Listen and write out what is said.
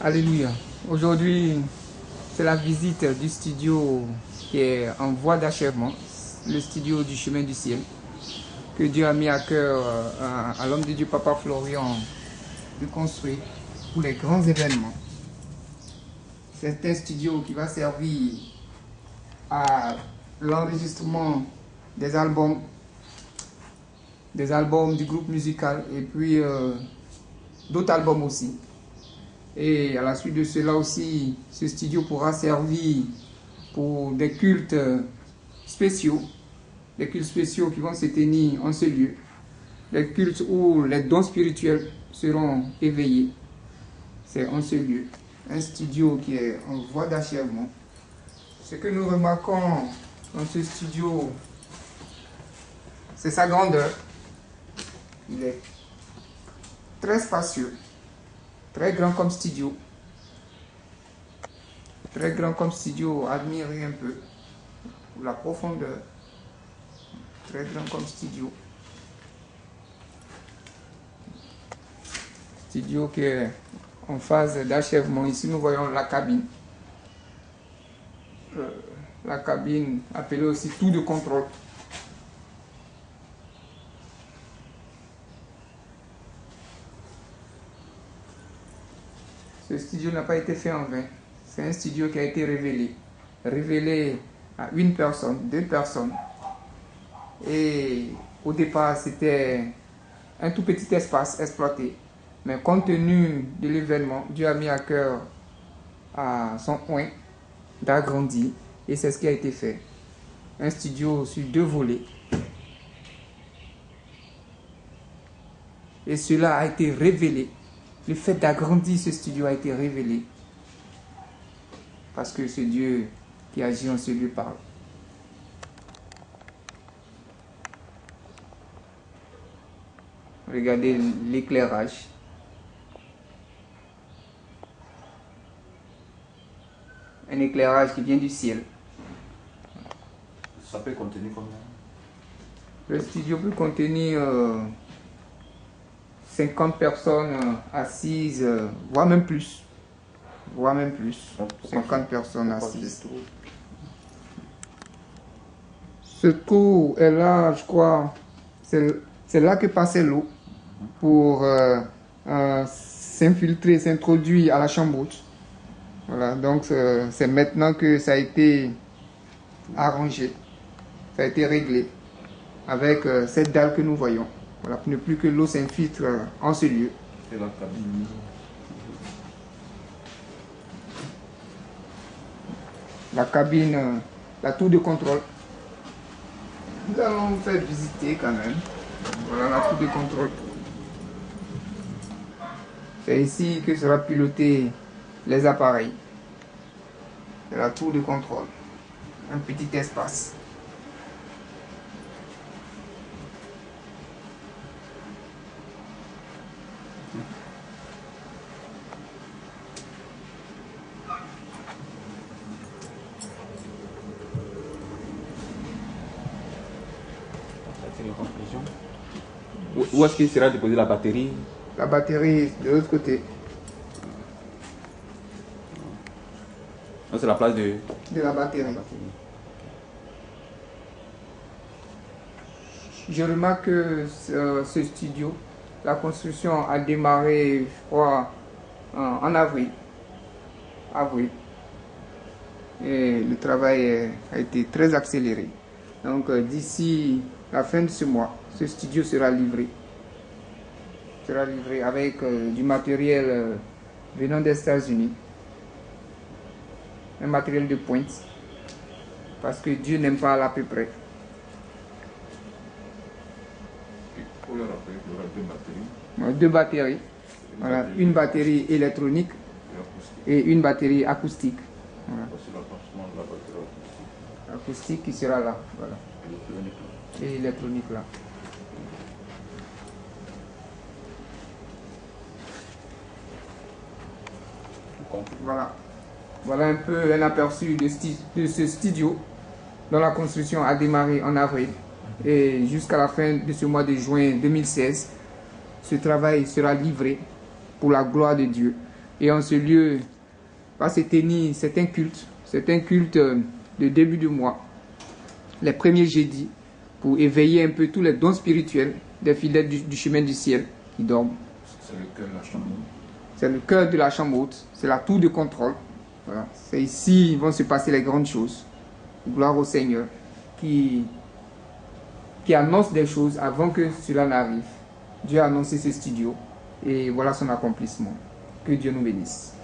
Alléluia. Aujourd'hui, c'est la visite du studio qui est en voie d'achèvement, le studio du chemin du ciel, que Dieu a mis à cœur à l'homme de Dieu, Papa Florian, de construire pour les grands événements. C'est un studio qui va servir à l'enregistrement des albums du groupe musical et puis d'autres albums aussi. Et à la suite de cela aussi, ce studio pourra servir pour des cultes spéciaux, qui vont se tenir en ce lieu, des cultes où les dons spirituels seront éveillés. C'est en ce lieu, un studio qui est en voie d'achèvement. Ce que nous remarquons dans ce studio, c'est sa grandeur. Il est très spacieux, très grand comme studio. Très grand comme studio, admirez un peu pour la profondeur. Très grand comme studio. Studio qui est en phase d'achèvement. Ici, nous voyons la cabine. La cabine appelée aussi tour de contrôle. Ce studio n'a pas été fait en vain. C'est un studio qui a été révélé à une personne, 2 personnes. Et au départ, c'était un tout petit espace exploité. Mais compte tenu de l'événement, Dieu a mis à cœur à son point d'agrandir. Et c'est ce qui a été fait. Un studio sur 2 volets. Et cela a été révélé. Le fait d'agrandir ce studio a été révélé. Parce que c'est Dieu qui agit en ce lieu parle. Regardez l'éclairage. Un éclairage qui vient du ciel. Ça peut contenir combien? Le studio peut contenir 50 personnes assises, voire même plus. 50 personnes assises. Ce trou est là, je crois, c'est là que passait l'eau pour s'infiltrer, s'introduire à la chambre haute. Voilà, donc c'est maintenant que ça a été arrangé, ça a été réglé avec cette dalle que nous voyons. Voilà, pour ne plus que l'eau s'infiltre en ce lieu. C'est la cabine. La cabine, la tour de contrôle. Nous allons vous faire visiter quand même. Voilà la tour de contrôle. C'est ici que sera piloté les appareils. C'est la tour de contrôle. Un petit espace. Où est-ce qu'il sera déposé la batterie? La batterie de l'autre côté. C'est la place de la batterie. Je remarque que ce studio, la construction a démarré, je crois, en avril. Et le travail a été très accéléré. Donc d'ici la fin de ce mois, ce studio sera livré. Avec du matériel venant des États-Unis. Un matériel de pointe. Parce que Dieu n'aime pas à peu près. Il y aura 2 batteries. 2 batteries. Voilà, une batterie électronique et une batterie acoustique. Voilà. Acoustique qui sera là. Voilà. Et électronique là. Voilà un peu un aperçu de ce studio dont la construction a démarré en avril et jusqu'à la fin de ce mois de juin 2016, ce travail sera livré pour la gloire de Dieu. Et en ce lieu va se tenir certains cultes. C'est un culte de début de mois, les premiers jeudis, pour éveiller un peu tous les dons spirituels des fidèles du chemin du ciel qui dorment. C'est le cœur de la chambre haute. C'est le cœur de la chambre haute, c'est la tour de contrôle. Voilà. C'est ici vont se passer les grandes choses. Gloire au Seigneur qui annonce des choses avant que cela n'arrive. Dieu a annoncé ce studio et voilà son accomplissement. Que Dieu nous bénisse.